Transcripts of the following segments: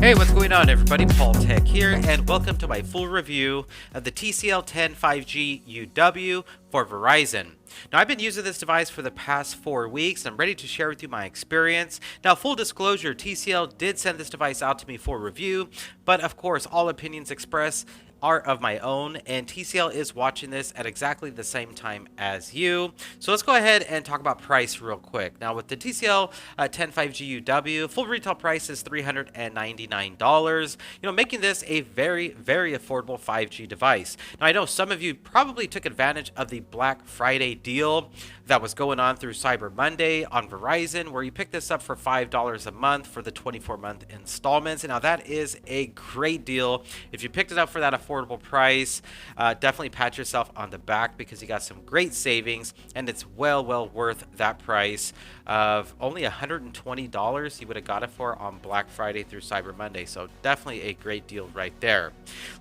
Hey, what's going on everybody? Paul Tech here, and welcome to my full review of the TCL 10 5G UW for Verizon. Now, I've been using this device for the past 4 weeks, and I'm ready to share with you my experience. Now, full disclosure, TCL did send this device out to me for review, but of course, all opinions expressed are of my own, and TCL is watching this at exactly the same time as you. So let's go ahead and talk about price real quick. Now, with the TCL 10 5G UW, full retail price is $399, making this a very affordable 5G device. Now, I know some of you probably took advantage of the Black Friday deal that was going on through Cyber Monday on Verizon, where you pick this up for $5 a month for the 24-month installments. And now that is a great deal. If you picked it up for that affordable price, definitely pat yourself on the back because you got some great savings, and it's well worth that price of only $120 you would have got it for on Black Friday through Cyber Monday. So definitely a great deal right there.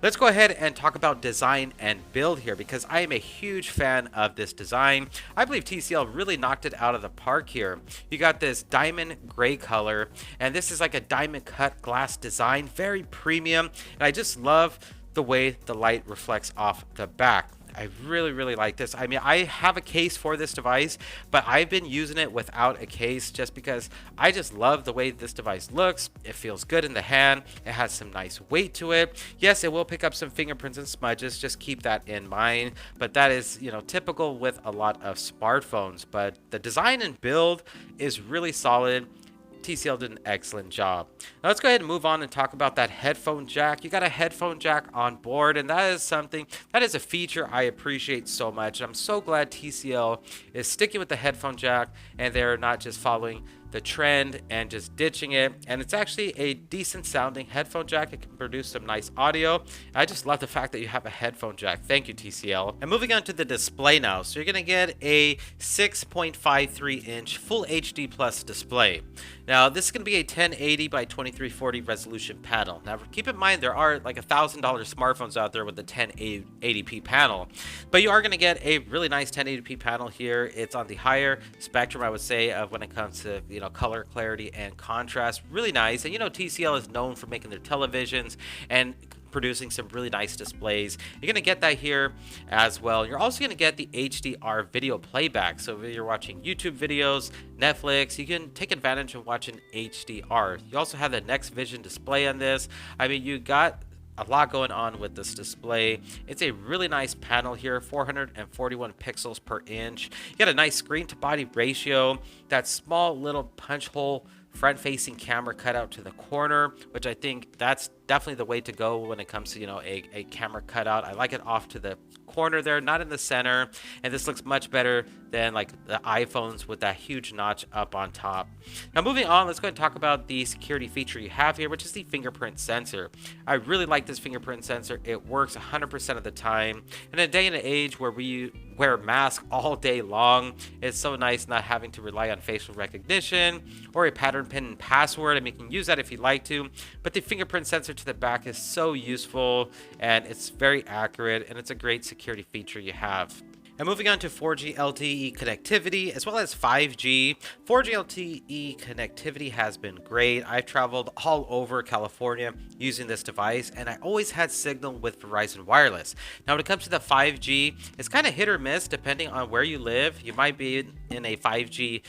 Let's go ahead and talk about design and build here, because I am a huge fan of this design. I believe TCL really knocked it out of the park here. You got this diamond gray color, and this is like a diamond cut glass design, very premium, and I just love the way the light reflects off the back. I really like this. I mean, I have a case for this device, but I've been using it without a case just because I just love the way this device looks. It feels good in the hand. It has some nice weight to it. Yes, it will pick up some fingerprints and smudges. Just keep that in mind. But that is, typical with a lot of smartphones. But the design and build is really solid. TCL did an excellent job. Now let's go ahead and move on and talk about that headphone jack. You got a headphone jack on board, and that is a feature I appreciate so much. I'm so glad TCL is sticking with the headphone jack, and they're not just following the trend and just ditching it. And it's actually a decent sounding headphone jack. It can produce some nice audio. I just love the fact that you have a headphone jack. Thank you, TCL. And moving on to the display now. So you're gonna get a 6.53 inch full HD plus display. Now this is gonna be a 1080 by 2340 resolution panel. Now keep in mind there are like $1,000 smartphones out there with the 1080p panel, but you are gonna get a really nice 1080p panel here. It's on the higher spectrum, I would say, of when it comes to color clarity and contrast. Really nice. And TCL is known for making their televisions and producing some really nice displays. You're going to get that here as well. You're also going to get the HDR video playback. So if you're watching YouTube videos, Netflix, you can take advantage of watching HDR. You also have the Next Vision display on this. I mean, you got a lot going on with this display. It's a really nice panel here, 441 pixels per inch. You got a nice screen to body ratio, that small little punch hole front facing camera cut out to the corner, which I think that's definitely the way to go when it comes to a camera cutout. I like it off to the corner there, not in the center, and this looks much better than like the iPhones with that huge notch up on top. Now moving on, let's go ahead and talk about the security feature you have here, which is the fingerprint sensor. I really like this fingerprint sensor. It works 100% of the time. In a day and age where we wear masks all day long, it's so nice not having to rely on facial recognition or a pattern pin and password. I mean, you can use that if you like to, but the fingerprint sensor to the back is so useful, and it's very accurate, and it's a great security feature you have. And moving on to 4G LTE connectivity as well as 5G. 4G LTE connectivity has been great. I've traveled all over California using this device, and I always had signal with Verizon Wireless. Now when it comes to the 5G, it's kind of hit or miss depending on where you live. You might be in a 5G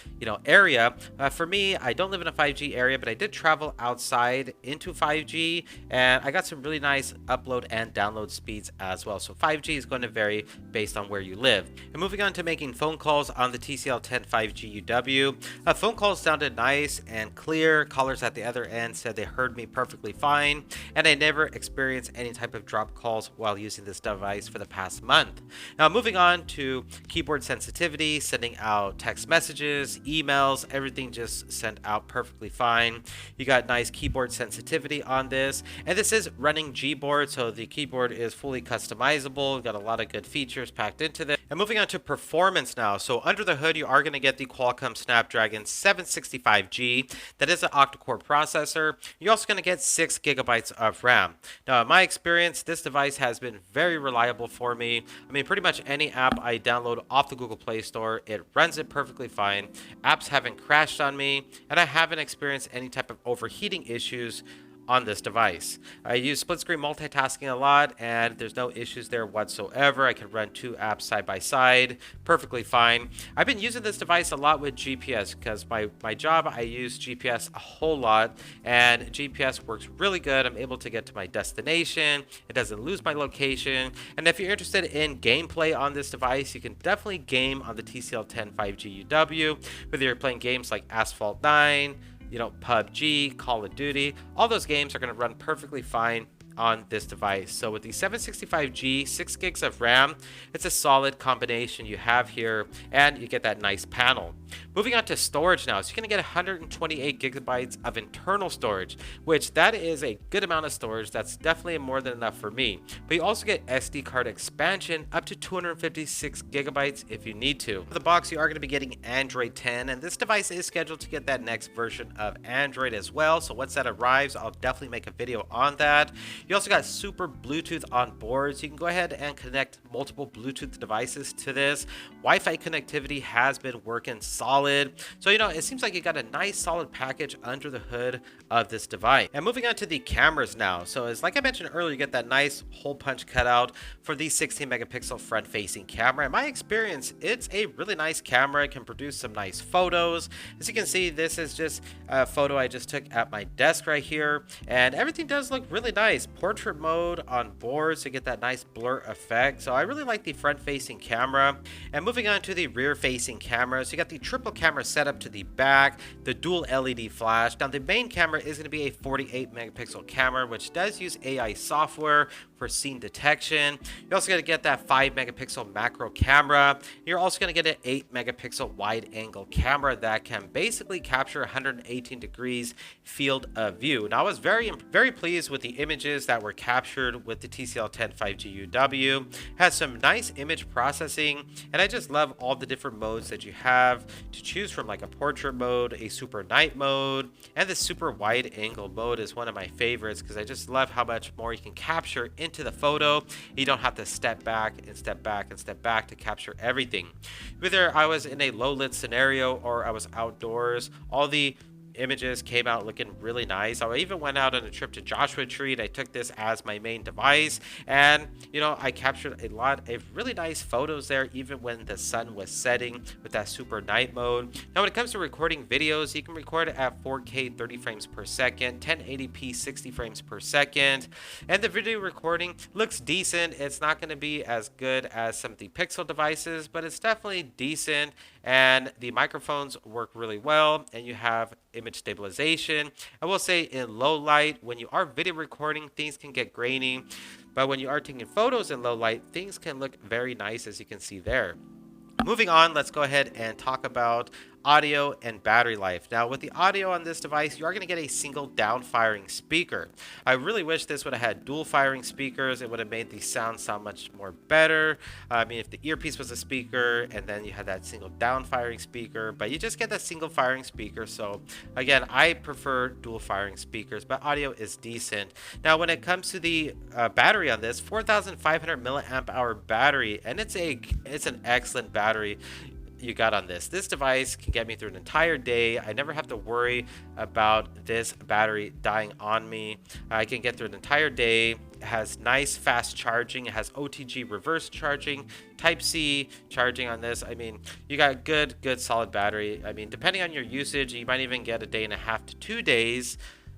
area. For me, I don't live in a 5G area, but I did travel outside into 5G, and I got some really nice upload and download speeds as well. So 5G is going to vary based on where you live. And moving on to making phone calls on the TCL 10 5G UW. Phone calls sounded nice and clear. Callers at the other end said they heard me perfectly fine, and I never experienced any type of drop calls while using this device for the past month. Now moving on to keyboard sensitivity, sending out text messages, emails, everything just sent out perfectly fine. You got nice keyboard sensitivity on this, and this is running Gboard, so the keyboard is fully customizable. Got a lot of good features packed into this. And moving on to performance now. So under the hood, you are going to get the Qualcomm Snapdragon 765G. That is an octa-core processor. You're also going to get 6 gigabytes of RAM. Now, in my experience, this device has been very reliable for me. I mean, pretty much any app I download off the Google Play Store, it runs it perfectly fine. Apps haven't crashed on me, and I haven't experienced any type of overheating issues on this device. I use split screen multitasking a lot, and there's no issues there whatsoever. I can run two apps side by side perfectly fine. I've been using this device a lot with GPS because my job, I use GPS a whole lot, and GPS works really good. I'm able to get to my destination. It doesn't lose my location. And if you're interested in gameplay on this device, you can definitely game on the TCL 10 5G UW, whether you're playing games like Asphalt 9, PUBG, Call of Duty. All those games are going to run perfectly fine on this device. So with the 765G, 6 gigs of RAM, it's a solid combination you have here, and you get that nice panel. Moving on to storage now, so you're going to get 128 gigabytes of internal storage, which that is a good amount of storage. That's definitely more than enough for me. But you also get SD card expansion up to 256 gigabytes if you need to. For the box, you are going to be getting Android 10, and this device is scheduled to get that next version of Android as well. So once that arrives, I'll definitely make a video on that. You also got Super Bluetooth on board, so you can go ahead and connect multiple Bluetooth devices to this. Wi-Fi connectivity has been working solid. So, it seems like you got a nice solid package under the hood of this device. And moving on to the cameras now. So as like I mentioned earlier, you get that nice hole punch cutout for the 16 megapixel front facing camera. In my experience, it's a really nice camera. It can produce some nice photos. As you can see, this is just a photo I just took at my desk right here, and everything does look really nice. Portrait mode on board, so you get that nice blur effect. So I really like the front facing camera. And moving on to the rear facing camera, so you got the triple camera setup to the back, the dual LED flash. Now the main camera is going to be a 48 megapixel camera, which does use AI software for scene detection. You're also going to get that 5 megapixel macro camera. You're also going to get an 8 megapixel wide angle camera that can basically capture 118 degrees field of view. Now I was very pleased with the images that were captured with the TCL 10 5G UW. Has some nice image processing, and I just love all the different modes that you have to choose from, like a portrait mode, a super night mode, and the super wide angle mode is one of my favorites because I just love how much more you can capture into the photo. You don't have to step back and step back and step back to capture everything. Whether I was in a low lit scenario or I was outdoors, all the images came out looking really nice. I even went out on a trip to Joshua Tree and I took this as my main device, and I captured a lot of really nice photos there even when the sun was setting with that super night mode. Now when it comes to recording videos, you can record it at 4K 30 frames per second, 1080p 60 frames per second, and the video recording looks decent. It's not going to be as good as some of the Pixel devices, but it's definitely decent, and the microphones work really well, and you have image stabilization. I will say in low light, when you are video recording, things can get grainy, but when you are taking photos in low light, things can look very nice, as you can see there. Moving on, let's go ahead and talk about audio and battery life. Now with the audio on this device, you are going to get a single down firing speaker. I really wish this would have had dual firing speakers. It would have made the sound much more better. I mean, if the earpiece was a speaker and then you had that single down firing speaker, but you just get that single firing speaker. So again, I prefer dual firing speakers, but audio is decent. Now when it comes to the battery on this, 4,500 milliamp hour battery, and it's an excellent battery you got on this. This device can get me through an entire day. I never have to worry about this battery dying on me. I can get through an entire day. It has nice fast charging. It has OTG reverse charging, Type-C charging on this. I mean, you got good solid battery. I mean, depending on your usage, you might even get a day and a half to 2 days.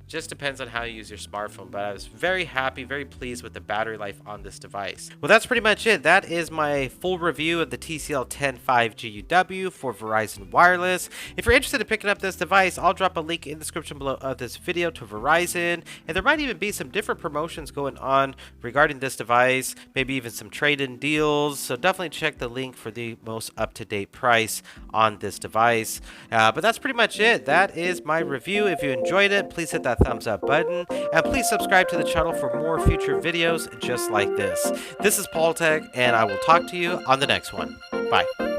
Just depends on how you use your smartphone, but I was very happy, very pleased with the battery life on this device. Well, that's pretty much it. That is my full review of the TCL 10 5G UW for Verizon Wireless. If you're interested in picking up this device, I'll drop a link in the description below of this video to Verizon, and there might even be some different promotions going on regarding this device, maybe even some trade-in deals, so definitely check the link for the most up-to-date price on this device. But that's pretty much it. That is my review. If you enjoyed it, please hit that thumbs up button, and please subscribe to the channel for more future videos just like this. This is Paul Tech, and I will talk to you on the next one. Bye.